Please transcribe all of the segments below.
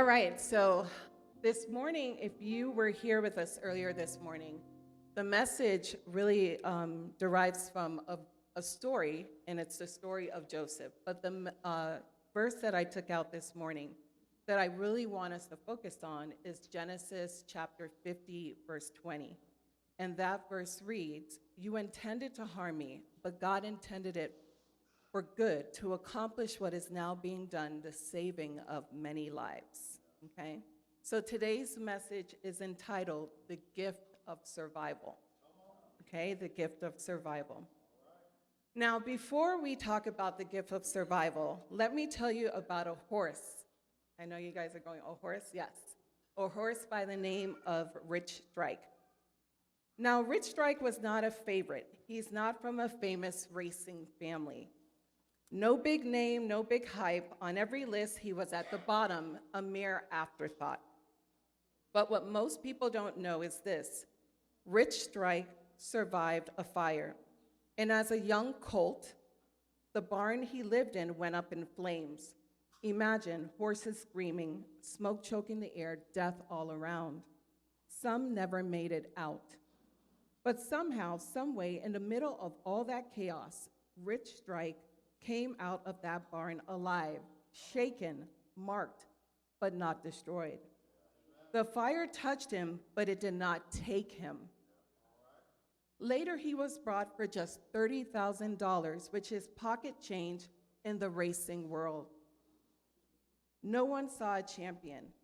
All right, so this morning, if you were here with us earlier this morning, the message really derives from a story, and it's the story of Joseph. But the verse that I took out this morning that I really want us to focus on is Genesis chapter 50, verse 20. And that verse reads, "You intended to harm me, but God intended it for good to accomplish what is now being done, the saving of many lives." Okay? So today's message is entitled The Gift of Survival. Okay? The gift of survival. Now, before we talk about the gift of survival, let me tell you about a horse. I know you guys are going, "A horse?" Yes. A horse by the name of Rich Strike. Now, Rich Strike was not a favorite. He's not from a famous racing family. No big name, no big hype. On every list, he was at the bottom, a mere afterthought. But what most people don't know is this: Rich Strike survived a fire. And as a young colt, the barn he lived in went up in flames. Imagine horses screaming, smoke choking the air, death all around. Some never made it out. But somehow, some way, in the middle of all that chaos, Rich Strike came out of that barn alive, shaken, marked, but not destroyed. The fire touched him, but it did not take him. Later, he was brought for just $30,000, which is pocket change in the racing world. No one saw a champion.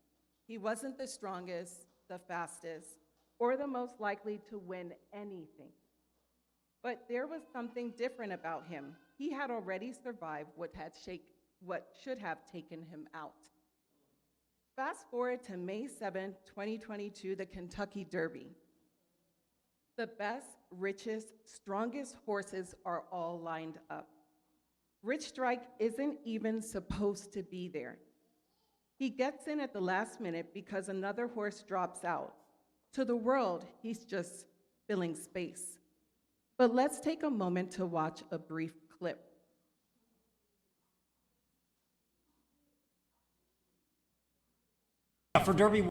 He wasn't the strongest, the fastest, or the most likely to win anything. But there was something different about him. He had already survived what should have taken him out. Fast forward to May 7th, 2022, the Kentucky Derby. The best, richest, strongest horses are all lined up. Rich Strike isn't even supposed to be there. He gets in at the last minute because another horse drops out. To the world, he's just filling space. But let's take a moment to watch a brief clip. For Derby.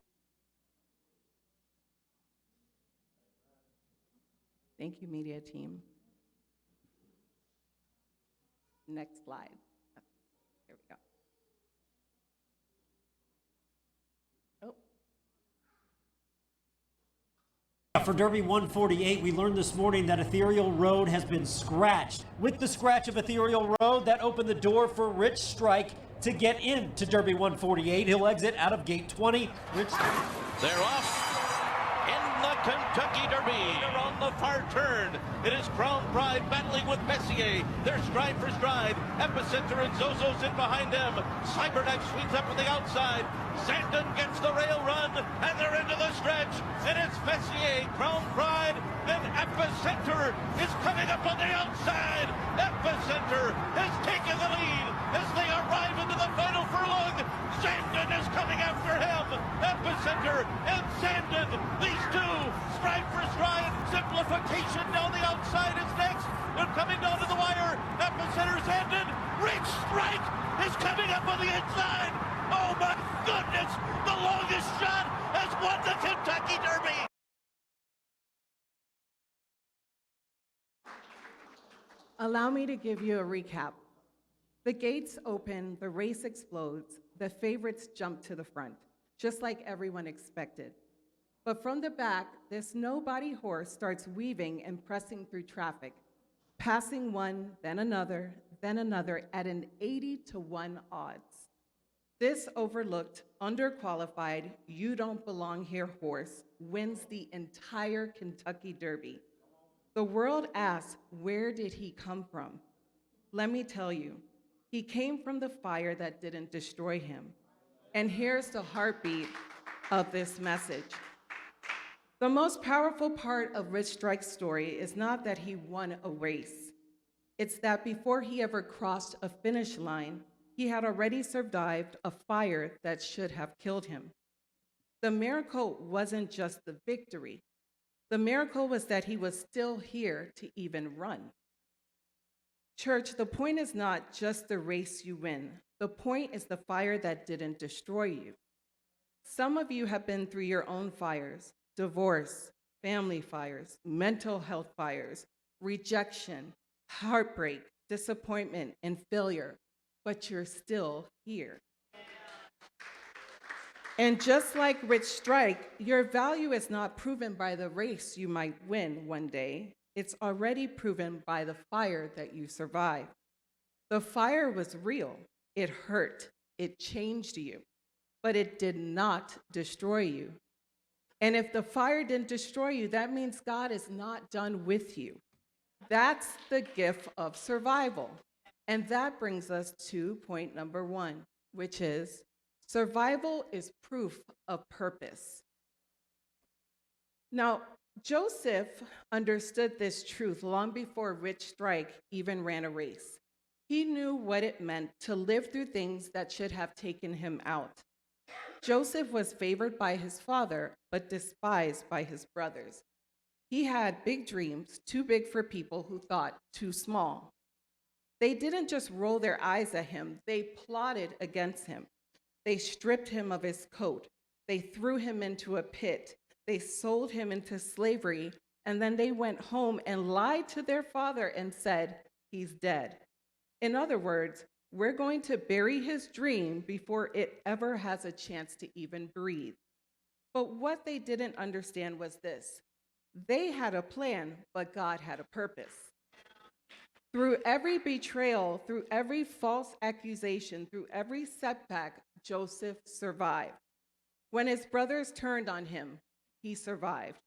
Thank you, media team. Next slide. Here we go. For Derby 148, we learned this morning that Ethereal Road has been scratched. With the scratch of Ethereal Road, that opened the door for Rich Strike to get into Derby 148. He'll exit out of gate 20. They're off in the Kentucky Derby. Around the far turn, it is Crown Pride battling with Messier. They're stride for stride. Epicenter and Zozo's in behind them. Cyberknife sweeps up on the outside. Sandon gets the rail run, and they're into the stretch. And it's Messier, Crown Pride, and Epicenter is coming up on the outside. Epicenter has taken the lead as they arrive into the final furlong. Sandon is coming after him. Epicenter and Sandon, these two, stride for stride. Simplification down the outside is next. They're coming down to the wire. Epicenter, Sandon, Rich Strike is coming up on the inside. Oh my goodness, the longest shot has won the Kentucky Derby. Allow me to give you a recap. The gates open, the race explodes, the favorites jump to the front, just like everyone expected. But from the back, this nobody horse starts weaving and pressing through traffic, passing one, then another at an 80-1 odds. This overlooked, underqualified, you don't belong here horse wins the entire Kentucky Derby. The world asks, where did he come from? Let me tell you, he came from the fire that didn't destroy him. And here's the heartbeat of this message. The most powerful part of Rich Strike's story is not that he won a race. It's that before he ever crossed a finish line, he had already survived a fire that should have killed him. The miracle wasn't just the victory. The miracle was that he was still here to even run. Church, the point is not just the race you win. The point is the fire that didn't destroy you. Some of you have been through your own fires: divorce, family fires, mental health fires, rejection, heartbreak, disappointment, and failure, but you're still here. And just like Rich Strike, your value is not proven by the race you might win one day. It's already proven by the fire that you survived. The fire was real. It hurt. It changed you. But it did not destroy you. And if the fire didn't destroy you, that means God is not done with you. That's the gift of survival. And that brings us to point number 1, which is survival is proof of purpose. Now, Joseph understood this truth long before Rich Strike even ran a race. He knew what it meant to live through things that should have taken him out. Joseph was favored by his father, but despised by his brothers. He had big dreams, too big for people who thought too small. They didn't just roll their eyes at him, they plotted against him. They stripped him of his coat. They threw him into a pit. They sold him into slavery, and then they went home and lied to their father and said, "He's dead." In other words, we're going to bury his dream before it ever has a chance to even breathe. But what they didn't understand was this: they had a plan, but God had a purpose. Through every betrayal, through every false accusation, through every setback, Joseph survived. When his brothers turned on him, he survived.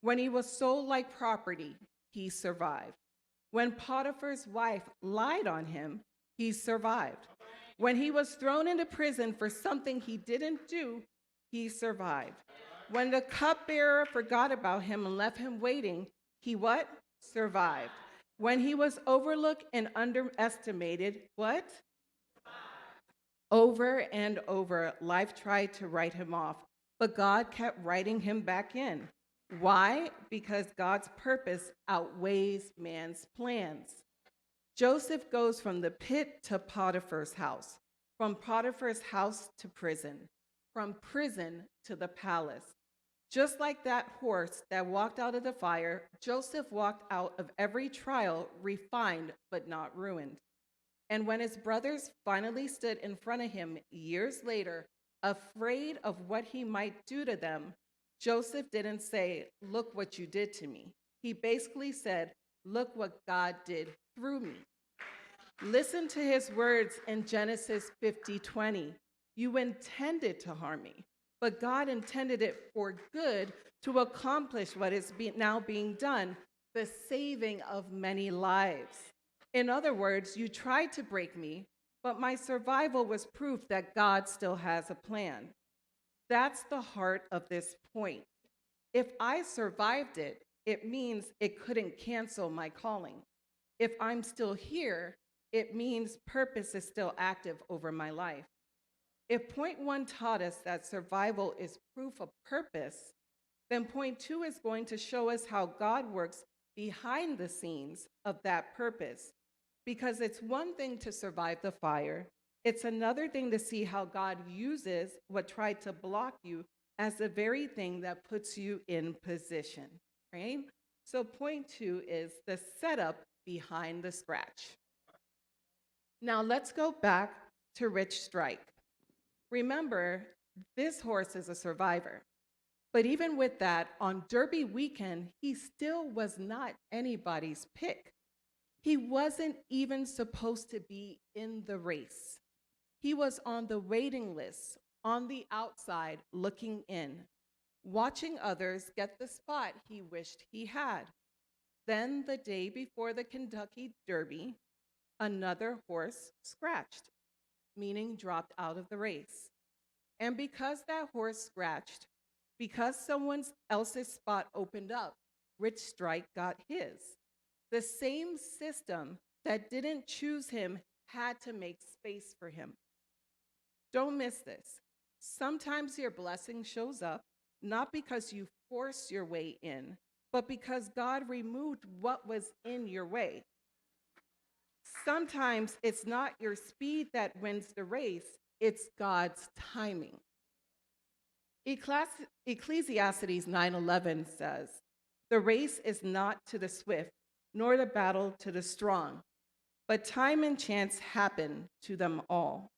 When he was sold like property, he survived. When Potiphar's wife lied on him, he survived. When he was thrown into prison for something he didn't do, he survived. When the cupbearer forgot about him and left him waiting, he what? Survived. When he was overlooked and underestimated, what? Over and over, life tried to write him off, but God kept writing him back in. Why? Because God's purpose outweighs man's plans. Joseph goes from the pit to Potiphar's house, from Potiphar's house to prison, from prison to the palace. Just like that horse that walked out of the fire, Joseph walked out of every trial refined but not ruined. And when his brothers finally stood in front of him years later, afraid of what he might do to them, Joseph didn't say, "Look what you did to me." He basically said, "Look what God did through me." Listen to his words in Genesis 50:20. "You intended to harm me, but God intended it for good to accomplish what is now being done, the saving of many lives." In other words, you tried to break me, but my survival was proof that God still has a plan. That's the heart of this point. If I survived it, it means it couldn't cancel my calling. If I'm still here, it means purpose is still active over my life. If point 1 taught us that survival is proof of purpose, then point 2 is going to show us how God works behind the scenes of that purpose. Because it's one thing to survive the fire, it's another thing to see how God uses what tried to block you as the very thing that puts you in position, right? So point 2 is the setup behind the scratch. Now let's go back to Rich Strike. Remember, this horse is a survivor. But even with that, on Derby weekend, he still was not anybody's pick. He wasn't even supposed to be in the race. He was on the waiting list, on the outside, looking in, watching others get the spot he wished he had. Then, the day before the Kentucky Derby, another horse scratched, meaning dropped out of the race. And because that horse scratched, because someone else's spot opened up, Rich Strike got his. The same system that didn't choose him had to make space for him. Don't miss this. Sometimes your blessing shows up not because you force your way in, but because God removed what was in your way. Sometimes it's not your speed that wins the race, it's God's timing. Ecclesiastes 9:11 says, "The race is not to the swift, nor the battle to the strong, but time and chance happen to them all."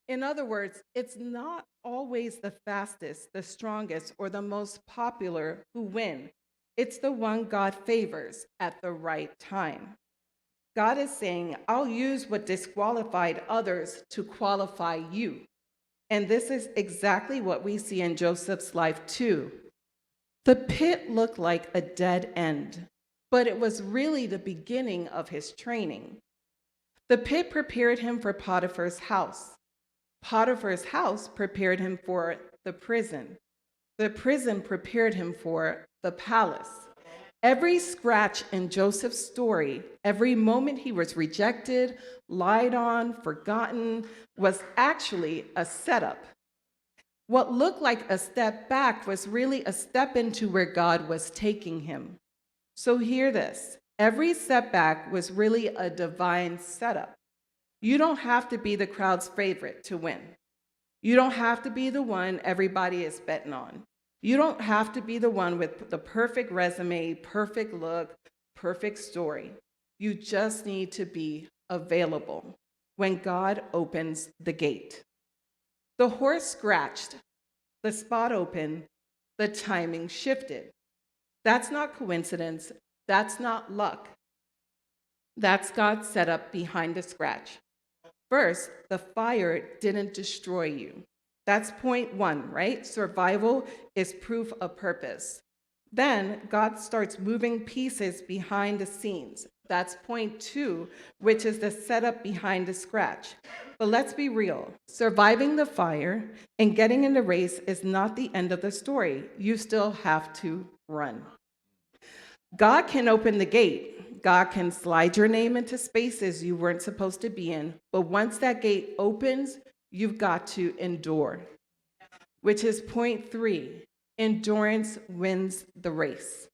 In other words, it's not always the fastest, the strongest, or the most popular who win. It's the one God favors at the right time. God is saying, I'll use what disqualified others to qualify you. And this is exactly what we see in Joseph's life too. The pit looked like a dead end, but it was really the beginning of his training. The pit prepared him for Potiphar's house. Potiphar's house prepared him for the prison. The prison prepared him for the palace. Every scratch in Joseph's story, every moment he was rejected, lied on, forgotten, was actually a setup. What looked like a step back was really a step into where God was taking him. So hear this. Every setback was really a divine setup. You don't have to be the crowd's favorite to win. You don't have to be the one everybody is betting on. You don't have to be the one with the perfect resume, perfect look, perfect story. You just need to be available when God opens the gate. The horse scratched, the spot opened, the timing shifted. That's not coincidence. That's not luck. That's God's setup behind the scratch. First, the fire didn't destroy you. That's point one, right? Survival is proof of purpose. Then God starts moving pieces behind the scenes. That's point two, which is the setup behind the scratch. But let's be real. Surviving the fire and getting in the race is not the end of the story. You still have to run. God can open the gate. God can slide your name into spaces you weren't supposed to be in. But once that gate opens, you've got to endure, which is point three. Endurance wins the race.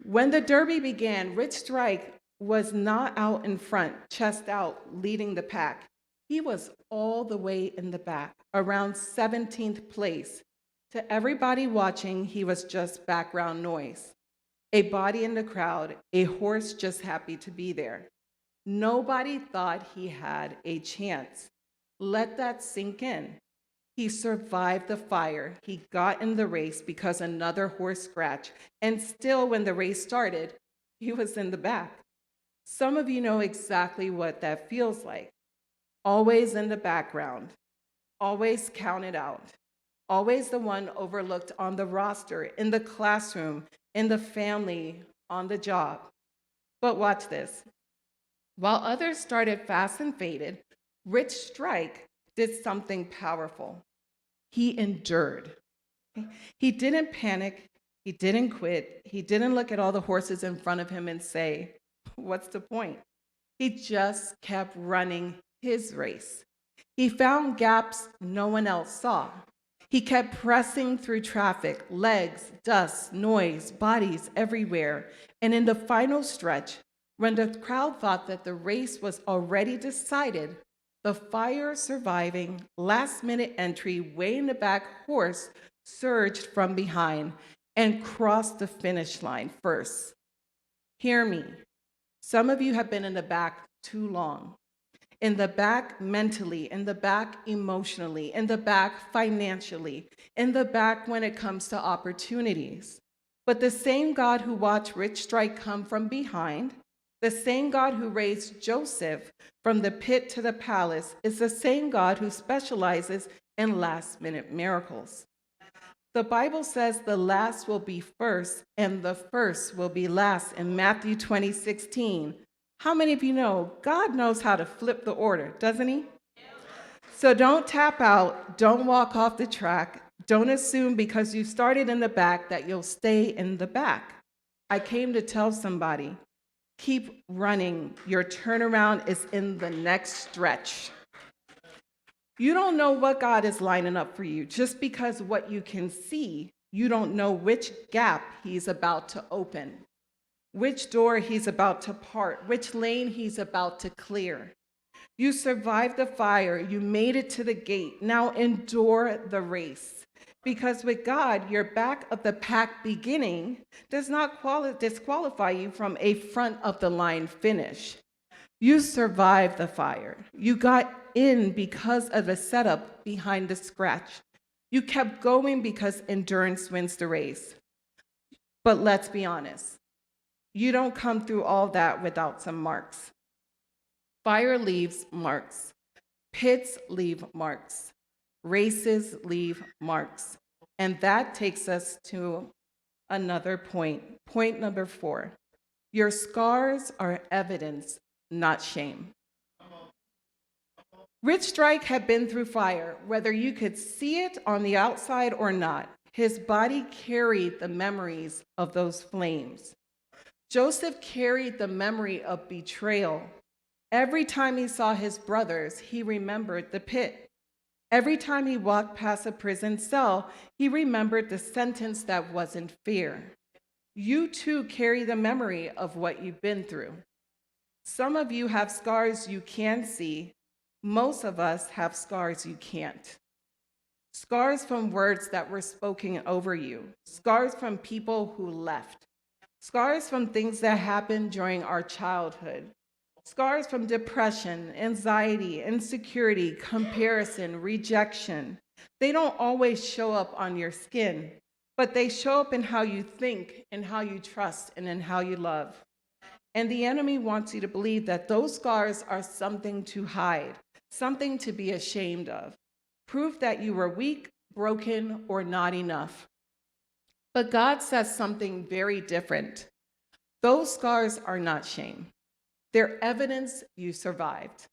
When the Derby began, Rich Strike was not out in front, chest out, leading the pack. He was all the way in the back, around 17th place. To everybody watching, he was just background noise. A body in the crowd, a horse just happy to be there. Nobody thought he had a chance. Let that sink in. He survived the fire. He got in the race because another horse scratched. And still, when the race started, he was in the back. Some of you know exactly what that feels like. Always in the background, always counted out, always the one overlooked on the roster, in the classroom, in the family, on the job. But watch this. While others started fast and faded, Rich Strike did something powerful. He endured. He didn't panic. He didn't quit. He didn't look at all the horses in front of him and say, what's the point? He just kept running his race. He found gaps no one else saw. He kept pressing through traffic, legs, dust, noise, bodies everywhere. And in the final stretch, when the crowd thought that the race was already decided, the fire-surviving, last-minute entry, way in the back horse surged from behind and crossed the finish line first. Hear me. Some of you have been in the back too long. In the back mentally, in the back emotionally, in the back financially, in the back when it comes to opportunities. But the same God who watched Rich Strike come from behind, the same God who raised Joseph from the pit to the palace, is the same God who specializes in last-minute miracles. The Bible says the last will be first and the first will be last in Matthew 20:16. How many of you know God knows how to flip the order, doesn't he? So don't tap out, don't walk off the track, don't assume because you started in the back that you'll stay in the back. I came to tell somebody, keep running. Your turnaround is in the next stretch. You don't know what God is lining up for you. Just because what you can see, you don't know which gap he's about to open, which door he's about to part, which lane he's about to clear. You survived the fire. You made it to the gate. Now endure the race. Because with God, your back of the pack beginning does not disqualify you from a front of the line finish. You survived the fire. You got in because of the setup behind the scratch. You kept going because endurance wins the race. But let's be honest, you don't come through all that without some marks. Fire leaves marks. Pits leave marks. Races leave marks. And that takes us to another point. Point number 4. Your scars are evidence, not shame. Rich Strike had been through fire, whether you could see it on the outside or not. His body carried the memories of those flames. Joseph carried the memory of betrayal. Every time he saw his brothers, he remembered the pit. Every time he walked past a prison cell, he remembered the sentence that wasn't fair. You too carry the memory of what you've been through. Some of you have scars you can see. Most of us have scars you can't. Scars from words that were spoken over you. Scars from people who left. Scars from things that happened during our childhood. Scars from depression, anxiety, insecurity, comparison, rejection. They don't always show up on your skin, but they show up in how you think, in how you trust, and in how you love. And the enemy wants you to believe that those scars are something to hide, something to be ashamed of, proof that you were weak, broken, or not enough. But God says something very different. Those scars are not shame. They're evidence you survived.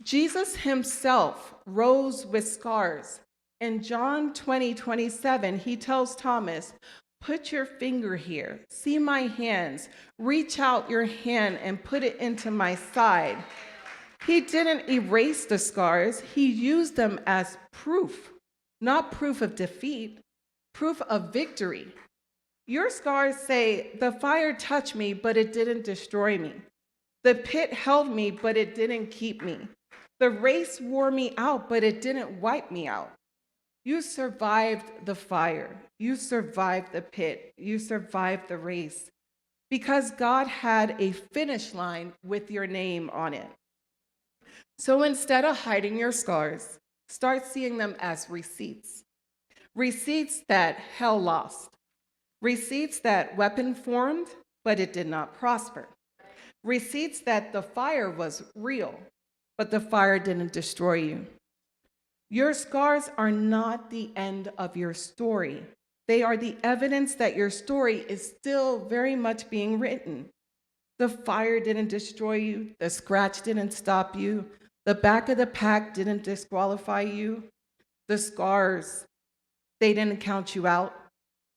Jesus himself rose with scars. In John 20:27, he tells Thomas, "Put your finger here, see my hands, reach out your hand and put it into my side." He didn't erase the scars, he used them as proof, not proof of defeat, proof of victory. Your scars say, the fire touched me, but it didn't destroy me. The pit held me, but it didn't keep me. The race wore me out, but it didn't wipe me out. You survived the fire. You survived the pit. You survived the race because God had a finish line with your name on it. So instead of hiding your scars, start seeing them as receipts. Receipts that hell lost. Receipts that weapon formed, but it did not prosper. Receipts that the fire was real, but the fire didn't destroy you. Your scars are not the end of your story. They are the evidence that your story is still very much being written. The fire didn't destroy you. The scratch didn't stop you. The back of the pack didn't disqualify you. The scars, they didn't count you out.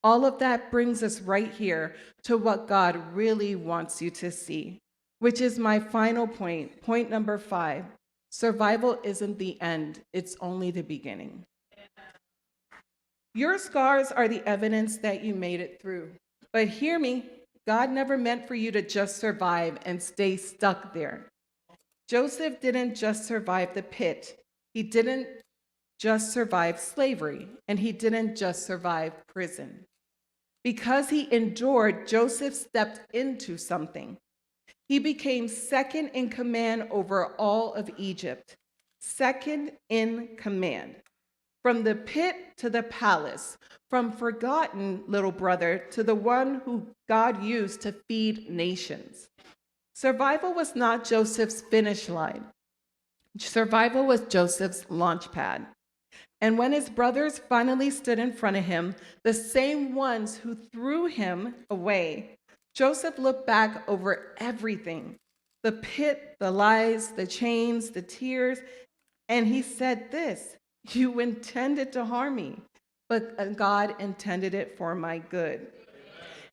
All of that brings us right here to what God really wants you to see, which is my final point, point number 5. Survival isn't the end, it's only the beginning. Your scars are the evidence that you made it through. But hear me, God never meant for you to just survive and stay stuck there. Joseph didn't just survive the pit. He didn't just survive slavery, and he didn't just survive prison. Because he endured, Joseph stepped into something. He became second in command over all of Egypt. Second in command. From the pit to the palace, from forgotten little brother to the one who God used to feed nations. Survival was not Joseph's finish line. Survival was Joseph's launch pad. And when his brothers finally stood in front of him, the same ones who threw him away, Joseph looked back over everything, the pit, the lies, the chains, the tears, and he said this, "You intended to harm me, but God intended it for my good."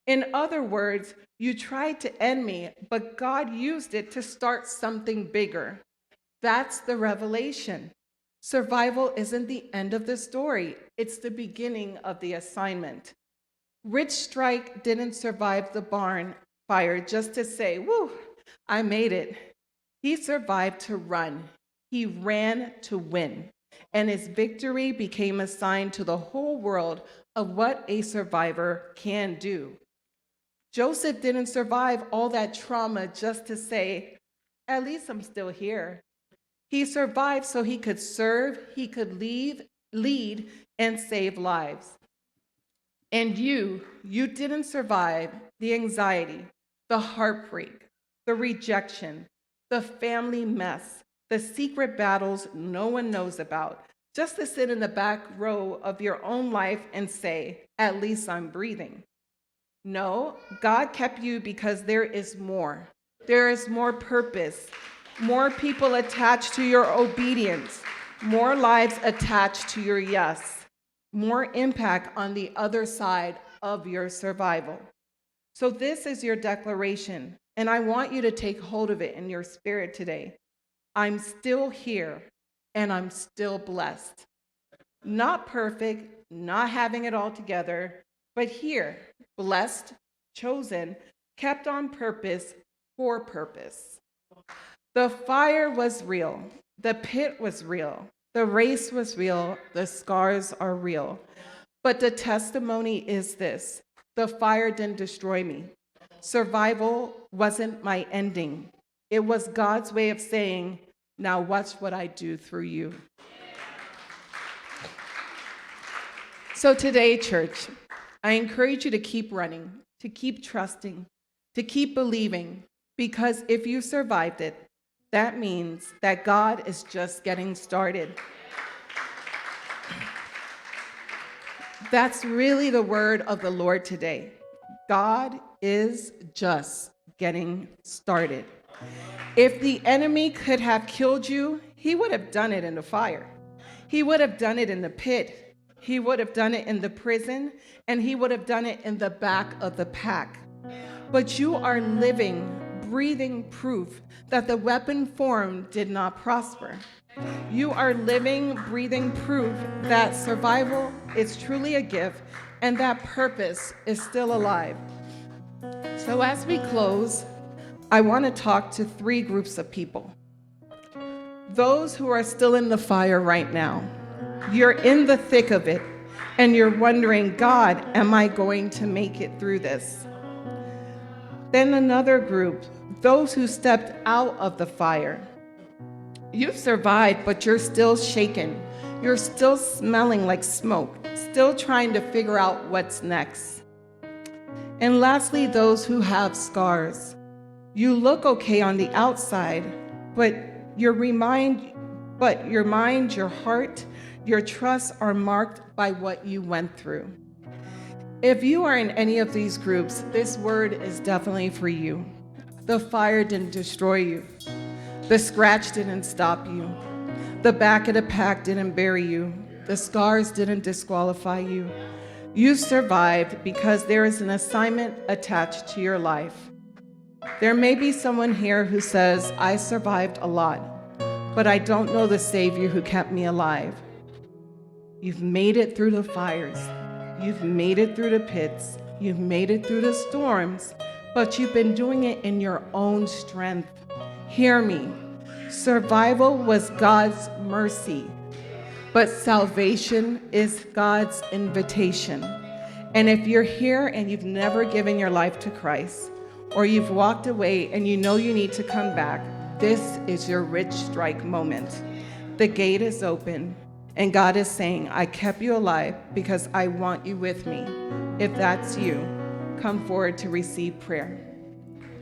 In other words, you tried to end me, but God used it to start something bigger. That's the revelation. Survival isn't the end of the story. It's the beginning of the assignment. Rich Strike didn't survive the barn fire just to say, "Woo, I made it." He survived to run. He ran to win. and his victory became a sign to the whole world of what a survivor can do. Joseph didn't survive all that trauma just to say, at least I'm still here. He survived so he could serve, he could lead, and save lives. And you didn't survive the anxiety, the heartbreak, the rejection, the family mess, the secret battles no one knows about, just to sit in the back row of your own life and say, at least I'm breathing. No, God kept you because there is more. There is more purpose, more people attached to your obedience, more lives attached to your yes, more impact on the other side of your survival. So this is your declaration, and I want you to take hold of it in your spirit today. I'm still here, and I'm still blessed. Not perfect, not having it all together, but here, blessed, chosen, kept on purpose, for purpose. The fire was real. The pit was real. The race was real. The scars are real. But the testimony is this: the fire didn't destroy me. Survival wasn't my ending. It was God's way of saying, now watch what I do through you. So today, church, I encourage you to keep running, to keep trusting, to keep believing, because if you survived it, that means that God is just getting started. That's really the word of the Lord today. God is just getting started. If the enemy could have killed you, he would have done it in the fire. He would have done it in the pit. He would have done it in the prison, and he would have done it in the back of the pack. But you are living, breathing proof that the weapon formed did not prosper. You are living, breathing proof that survival is truly a gift and that purpose is still alive. So as we close, I want to talk to three groups of people. Those who are still in the fire right now. You're in the thick of it, and you're wondering, God, am I going to make it through this? Then another group, those who stepped out of the fire. You've survived, but you're still shaken. You're still smelling like smoke, still trying to figure out what's next. And lastly, those who have scars. You look okay on the outside, but your mind, your heart, your trust are marked by what you went through. If you are in any of these groups, this word is definitely for you. The fire didn't destroy you. The scratch didn't stop you. The back of the pack didn't bury you. The scars didn't disqualify you. You survived because there is an assignment attached to your life. There may be someone here who says, I survived a lot, but I don't know the Savior who kept me alive. You've made it through the fires. You've made it through the pits. You've made it through the storms, but you've been doing it in your own strength. Hear me. Survival was God's mercy, but salvation is God's invitation. And if you're here and you've never given your life to Christ, or you've walked away and you know you need to come back, this is your rich strike moment. The gate is open, and God is saying, I kept you alive because I want you with me. If that's you, come forward to receive prayer.